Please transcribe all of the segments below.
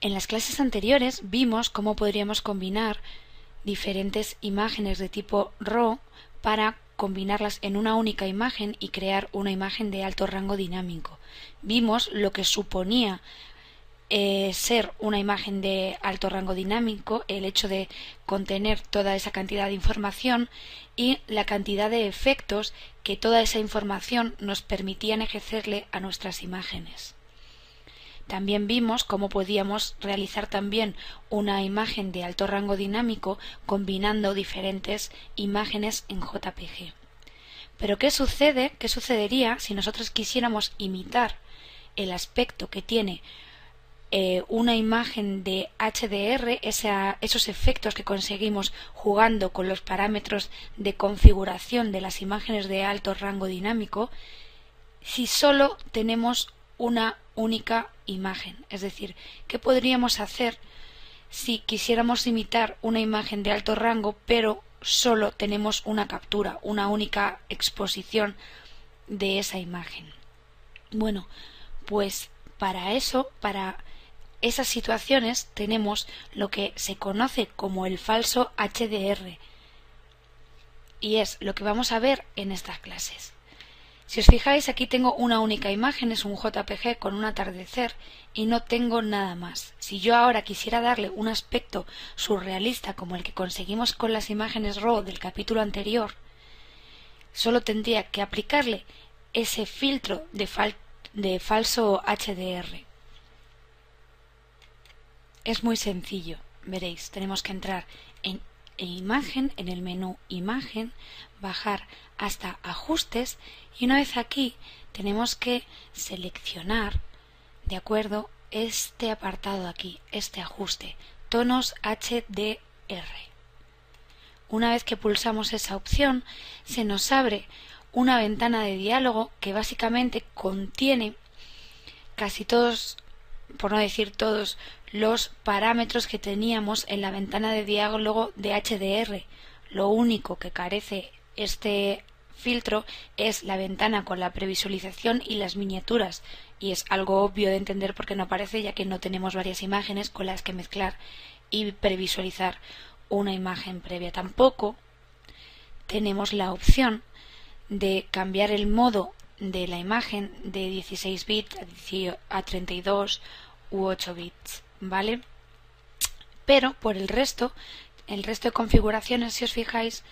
En las clases anteriores vimos cómo podríamos combinar diferentes imágenes de tipo RAW para combinarlas en una única imagen y crear una imagen de alto rango dinámico. Vimos lo que suponía ser una imagen de alto rango dinámico, el hecho de contener toda esa cantidad de información y la cantidad de efectos que toda esa información nos permitían ejercerle a nuestras imágenes. También vimos cómo podíamos realizar también una imagen de alto rango dinámico combinando diferentes imágenes en JPG. Pero ¿qué sucede? ¿Qué sucedería si nosotros quisiéramos imitar el aspecto que tiene una imagen de HDR, esos efectos que conseguimos jugando con los parámetros de configuración de las imágenes de alto rango dinámico, si solo tenemos una única imagen? Es decir, ¿qué podríamos hacer si quisiéramos imitar una imagen de alto rango pero solo tenemos una captura, una única exposición de esa imagen? Bueno, pues para esas situaciones tenemos lo que se conoce como el falso HDR, y es lo que vamos a ver en estas clases. Si os fijáis, aquí tengo una única imagen, es un JPG con un atardecer y no tengo nada más. Si yo ahora quisiera darle un aspecto surrealista como el que conseguimos con las imágenes RAW del capítulo anterior, solo tendría que aplicarle ese filtro de falso HDR. Es muy sencillo, veréis, tenemos que entrar en imagen, en el menú imagen, bajar hasta ajustes y una vez aquí tenemos que seleccionar, de acuerdo, este apartado de aquí, este ajuste, tonos HDR. Una vez que pulsamos esa opción, se nos abre una ventana de diálogo que básicamente contiene casi todos, por no decir todos, los parámetros que teníamos en la ventana de diálogo de HDR. Lo único que carece este filtro es la ventana con la previsualización y las miniaturas, y es algo obvio de entender porque no aparece, ya que no tenemos varias imágenes con las que mezclar y previsualizar una imagen previa. Tampoco tenemos la opción de cambiar el modo de la imagen de 16 bits a 32 u 8 bits, ¿vale? Pero por el resto de configuraciones, si os fijáis,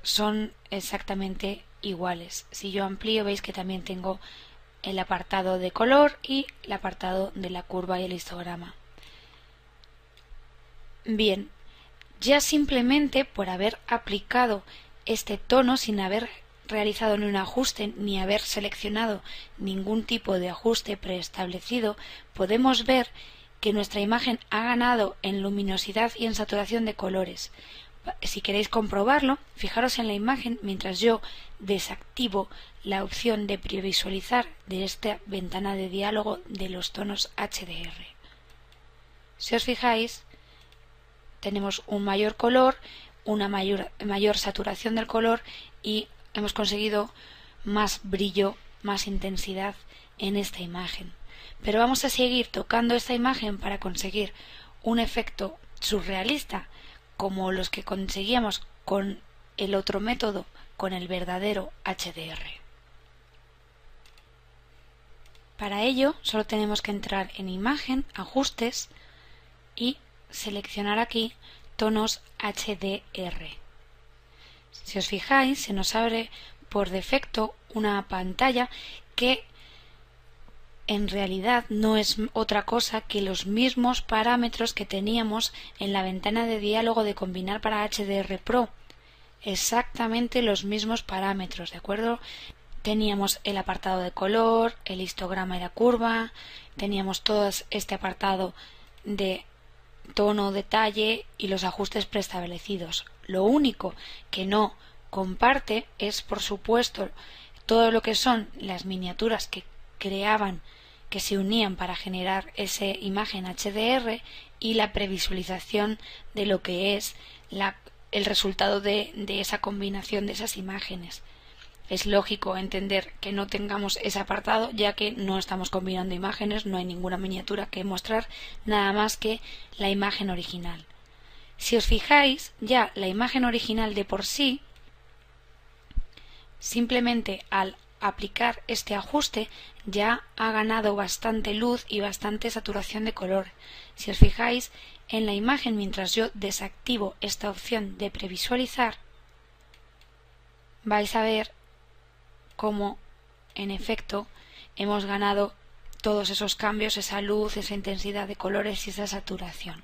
son exactamente iguales. Si yo amplío, veis que también tengo el apartado de color y el apartado de la curva y el histograma. Bien, ya simplemente por haber aplicado este tono sin haber realizado ni un ajuste ni haber seleccionado ningún tipo de ajuste preestablecido, podemos ver que nuestra imagen ha ganado en luminosidad y en saturación de colores. Si queréis comprobarlo, fijaros en la imagen mientras yo desactivo la opción de previsualizar de esta ventana de diálogo de los tonos HDR. Si os fijáis, tenemos un mayor color, una mayor saturación del color y hemos conseguido más brillo, más intensidad en esta imagen. Pero vamos a seguir tocando esta imagen para conseguir un efecto surrealista como los que conseguíamos con el otro método, con el verdadero HDR. Para ello solo tenemos que entrar en imagen, ajustes y seleccionar aquí tonos HDR. Si os fijáis, se nos abre por defecto una pantalla que en realidad no es otra cosa que los mismos parámetros que teníamos en la ventana de diálogo de combinar para HDR Pro. Exactamente los mismos parámetros, ¿de acuerdo? Teníamos el apartado de color, el histograma y la curva, teníamos todo este apartado de tono, detalle y los ajustes preestablecidos. Lo único que no comparte es, por supuesto, todo lo que son las miniaturas que creaban, que se unían para generar esa imagen HDR y la previsualización de lo que es el resultado de esa combinación de esas imágenes. Es lógico entender que no tengamos ese apartado, ya que no estamos combinando imágenes, no hay ninguna miniatura que mostrar, nada más que la imagen original. Si os fijáis, ya la imagen original de por sí, simplemente al aplicar este ajuste, ya ha ganado bastante luz y bastante saturación de color. Si os fijáis, en la imagen, mientras yo desactivo esta opción de previsualizar, vais a ver cómo, en efecto, hemos ganado todos esos cambios, esa luz, esa intensidad de colores y esa saturación.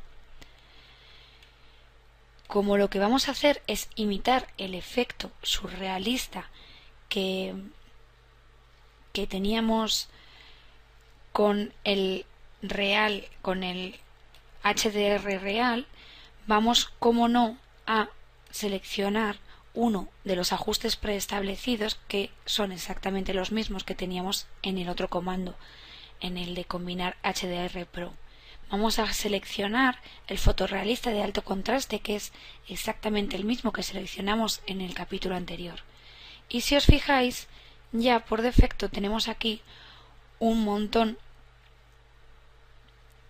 Como lo que vamos a hacer es imitar el efecto surrealista que teníamos con el real, con el HDR real, vamos, como no, a seleccionar uno de los ajustes preestablecidos, que son exactamente los mismos que teníamos en el otro comando, en el de combinar HDR Pro. Vamos a seleccionar el fotorrealista de alto contraste, que es exactamente el mismo que seleccionamos en el capítulo anterior. Y si os fijáis, ya por defecto tenemos aquí un montón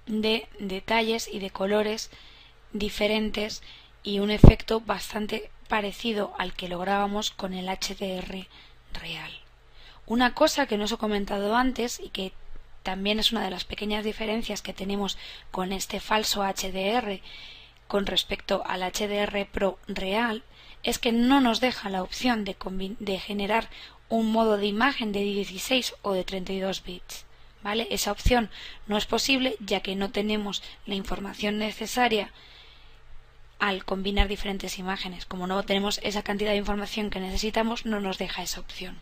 de detalles y de colores diferentes y un efecto bastante parecido al que lográbamos con el HDR real. Una cosa que no os he comentado antes y que también es una de las pequeñas diferencias que tenemos con este falso HDR con respecto al HDR Pro real, es que no nos deja la opción de generar un modo de imagen de 16 o de 32 bits. ¿Vale? Esa opción no es posible, ya que no tenemos la información necesaria al combinar diferentes imágenes. Como no tenemos esa cantidad de información que necesitamos, no nos deja esa opción.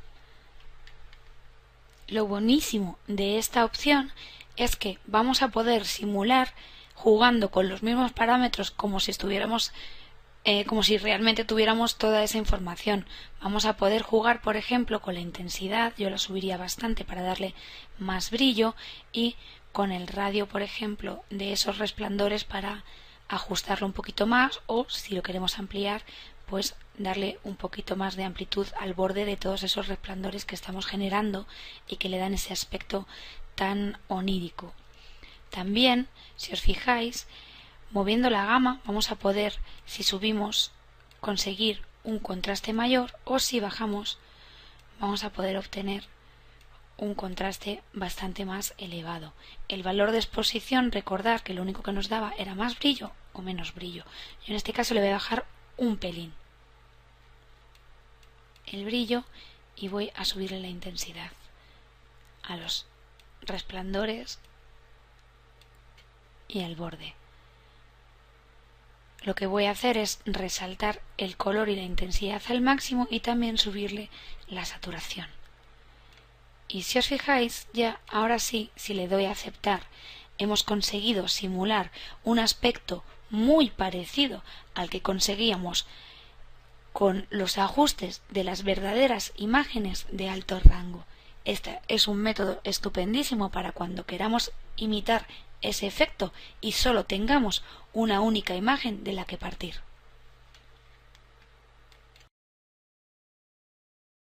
Lo buenísimo de esta opción es que vamos a poder simular jugando con los mismos parámetros como si realmente tuviéramos toda esa información. Vamos a poder jugar, por ejemplo, con la intensidad, yo la subiría bastante para darle más brillo, y con el radio, por ejemplo, de esos resplandores para ajustarlo un poquito más, o si lo queremos ampliar, pues darle un poquito más de amplitud al borde de todos esos resplandores que estamos generando y que le dan ese aspecto tan onírico. También, si os fijáis, moviendo la gama vamos a poder, si subimos, conseguir un contraste mayor, o si bajamos vamos a poder obtener un contraste bastante más elevado. El valor de exposición, recordad que lo único que nos daba era más brillo o menos brillo. Yo en este caso le voy a bajar un pelín el brillo y voy a subirle la intensidad a los resplandores y al borde. Lo que voy a hacer es resaltar el color y la intensidad al máximo y también subirle la saturación. Y si os fijáis, ya ahora sí, si le doy a aceptar, hemos conseguido simular un aspecto muy parecido al que conseguíamos con los ajustes de las verdaderas imágenes de alto rango. Este es un método estupendísimo para cuando queramos imitar ese efecto y solo tengamos una única imagen de la que partir.